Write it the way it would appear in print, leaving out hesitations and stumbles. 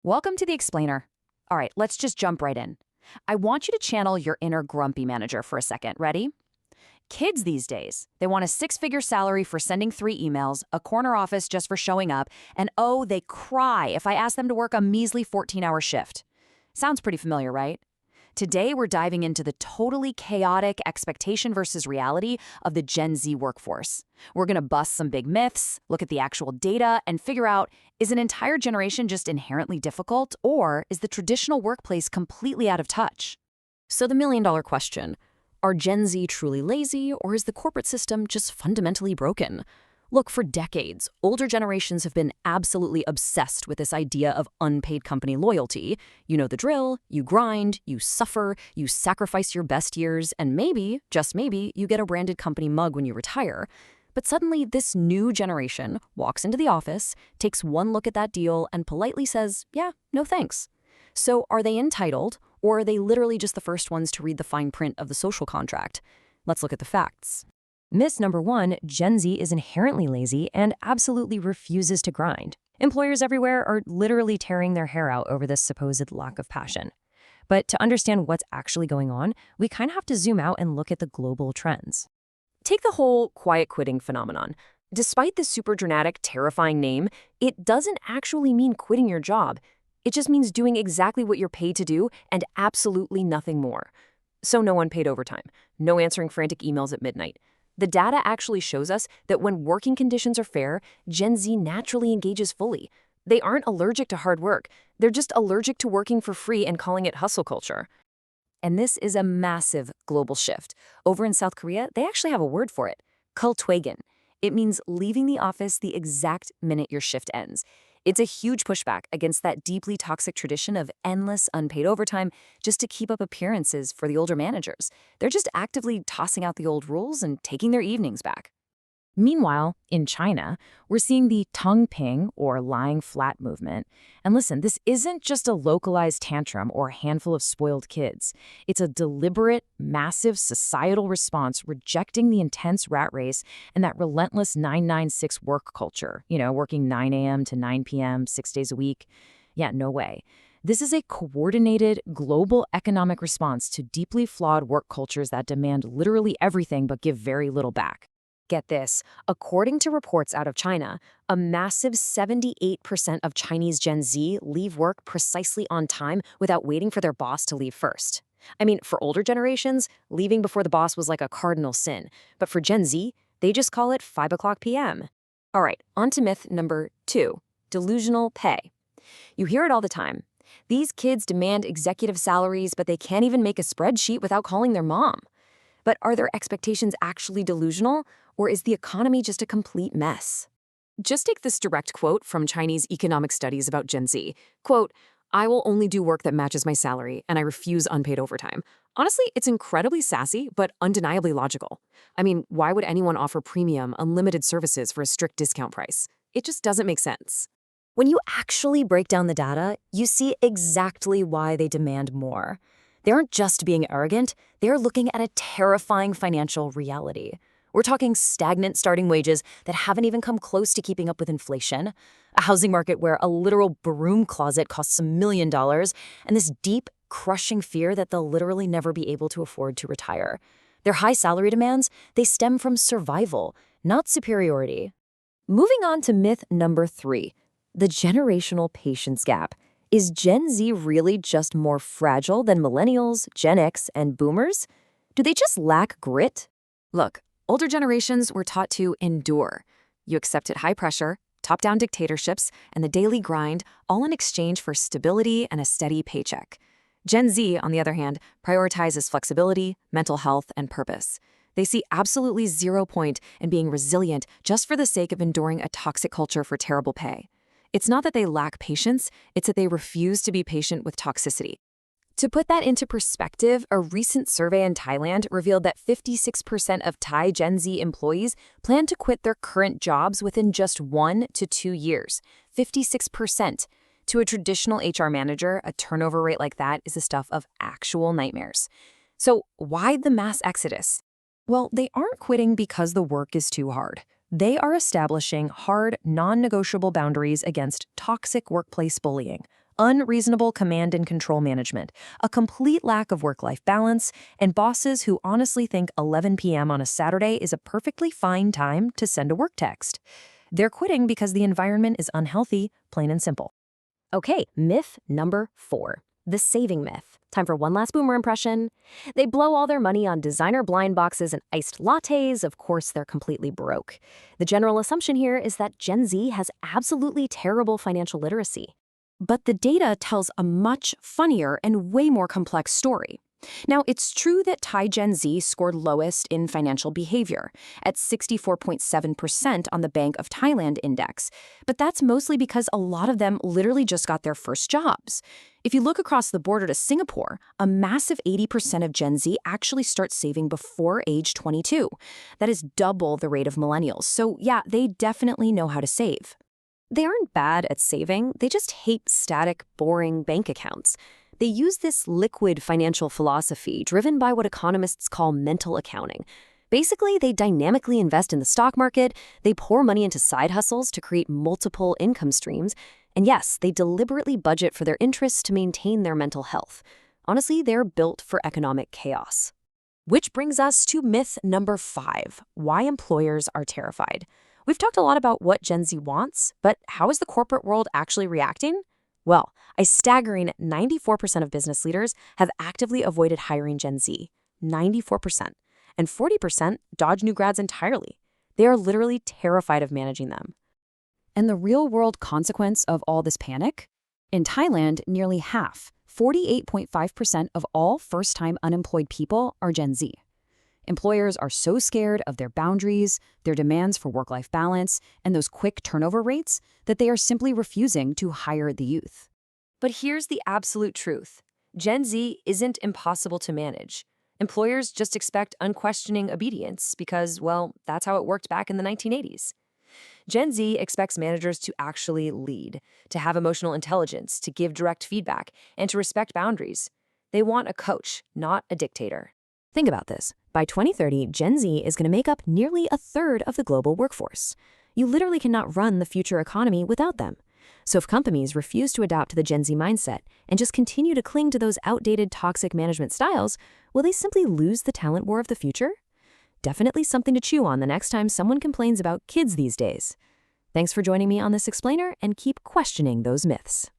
Welcome to the Explainer. All right, let's just jump right in. I want you to channel your inner grumpy manager for a second. Ready? Kids these days, they want a six-figure salary for sending 3 emails, a corner office just for showing up, and oh, they cry if I ask them to work a measly 14-hour shift. Sounds pretty familiar, right? Today, we're diving into the totally chaotic expectation versus reality of the Gen Z workforce. We're going to bust some big myths, look at the actual data, and figure out, is an entire generation just inherently difficult, or is the traditional workplace completely out of touch? So the million-dollar question, are Gen Z truly lazy, or is the corporate system just fundamentally broken? Look, for decades, older generations have been absolutely obsessed with this idea of unpaid company loyalty. You know the drill, you grind, you suffer, you sacrifice your best years, and maybe, just maybe, you get a branded company mug when you retire. But suddenly, this new generation walks into the office, takes one look at that deal, and politely says, yeah, no thanks. So are they entitled, or are they literally just the first ones to read the fine print of the social contract? Let's look at the facts. Myth number 1, Gen Z is inherently lazy and absolutely refuses to grind. Employers everywhere are literally tearing their hair out over this supposed lack of passion. But to understand what's actually going on, we kind of have to zoom out and look at the global trends. Take the whole quiet quitting phenomenon. Despite the super dramatic, terrifying name, it doesn't actually mean quitting your job. It just means doing exactly what you're paid to do and absolutely nothing more. So no unpaid overtime, no answering frantic emails at midnight. The data actually shows us that when working conditions are fair, Gen Z naturally engages fully. They aren't allergic to hard work. They're just allergic to working for free and calling it hustle culture. And this is a massive global shift. Over in South Korea, they actually have a word for it, kultwaegen. It means leaving the office the exact minute your shift ends. It's a huge pushback against that deeply toxic tradition of endless unpaid overtime just to keep up appearances for the older managers. They're just actively tossing out the old rules and taking their evenings back. Meanwhile, in China, we're seeing the tongue ping, or lying flat movement. And listen, this isn't just a localized tantrum or a handful of spoiled kids. It's a deliberate, massive societal response rejecting the intense rat race and that relentless 996 work culture, working 9 a.m. to 9 p.m., 6 days a week. Yeah, no way. This is a coordinated, global economic response to deeply flawed work cultures that demand literally everything but give very little back. Get this, according to reports out of China, a massive 78% of Chinese Gen Z leave work precisely on time without waiting for their boss to leave first. I mean, for older generations, leaving before the boss was like a cardinal sin. But for Gen Z, they just call it 5 o'clock p.m. All right, on to myth number 2, delusional pay. You hear it all the time. These kids demand executive salaries, but they can't even make a spreadsheet without calling their mom. But are their expectations actually delusional, or is the economy just a complete mess? Just take this direct quote from Chinese economic studies about Gen Z. Quote, I will only do work that matches my salary, and I refuse unpaid overtime. Honestly, it's incredibly sassy, but undeniably logical. I mean, why would anyone offer premium, unlimited services for a strict discount price? It just doesn't make sense. When you actually break down the data, you see exactly why they demand more. They aren't just being arrogant, they're looking at a terrifying financial reality. We're talking stagnant starting wages that haven't even come close to keeping up with inflation, a housing market where a literal broom closet costs $1 million, and this deep, crushing fear that they'll literally never be able to afford to retire. Their high salary demands, they stem from survival, not superiority. Moving on to myth number 3, the generational patience gap. Is Gen Z really just more fragile than millennials, Gen X, and boomers? Do they just lack grit? Look, older generations were taught to endure. You accepted high pressure, top-down dictatorships, and the daily grind, all in exchange for stability and a steady paycheck. Gen Z, on the other hand, prioritizes flexibility, mental health, and purpose. They see absolutely zero point in being resilient just for the sake of enduring a toxic culture for terrible pay. It's not that they lack patience, it's that they refuse to be patient with toxicity. To put that into perspective, a recent survey in Thailand revealed that 56% of Thai Gen Z employees plan to quit their current jobs within just 1 to 2 years. 56%. To a traditional HR manager, a turnover rate like that is the stuff of actual nightmares. So why the mass exodus? Well, they aren't quitting because the work is too hard. They are establishing hard, non-negotiable boundaries against toxic workplace bullying, unreasonable command and control management, a complete lack of work-life balance, and bosses who honestly think 11 p.m. on a Saturday is a perfectly fine time to send a work text. They're quitting because the environment is unhealthy, plain and simple. Okay, myth number 4, the saving myth. Time for one last boomer impression. They blow all their money on designer blind boxes and iced lattes. Of course, they're completely broke. The general assumption here is that Gen Z has absolutely terrible financial literacy. But the data tells a much funnier and way more complex story. Now, it's true that Thai Gen Z scored lowest in financial behavior, at 64.7% on the Bank of Thailand index, but that's mostly because a lot of them literally just got their first jobs. If you look across the border to Singapore, a massive 80% of Gen Z actually start saving before age 22. That is double the rate of millennials, so yeah, they definitely know how to save. They aren't bad at saving, they just hate static, boring bank accounts. They use this liquid financial philosophy driven by what economists call mental accounting. Basically, they dynamically invest in the stock market, they pour money into side hustles to create multiple income streams, and yes, they deliberately budget for their interests to maintain their mental health. Honestly, they're built for economic chaos. Which brings us to myth number 5, why employers are terrified. We've talked a lot about what Gen Z wants, but how is the corporate world actually reacting? Well, a staggering 94% of business leaders have actively avoided hiring Gen Z. 94%. And 40% dodge new grads entirely. They are literally terrified of managing them. And the real-world consequence of all this panic? In Thailand, nearly half, 48.5% of all first-time unemployed people are Gen Z. Employers are so scared of their boundaries, their demands for work-life balance, and those quick turnover rates that they are simply refusing to hire the youth. But here's the absolute truth. Gen Z isn't impossible to manage. Employers just expect unquestioning obedience because, well, that's how it worked back in the 1980s. Gen Z expects managers to actually lead, to have emotional intelligence, to give direct feedback, and to respect boundaries. They want a coach, not a dictator. Think about this. By 2030, Gen Z is going to make up nearly a third of the global workforce. You literally cannot run the future economy without them. So if companies refuse to adapt to the Gen Z mindset and just continue to cling to those outdated toxic management styles, will they simply lose the talent war of the future? Definitely something to chew on the next time someone complains about kids these days. Thanks for joining me on this explainer, and keep questioning those myths.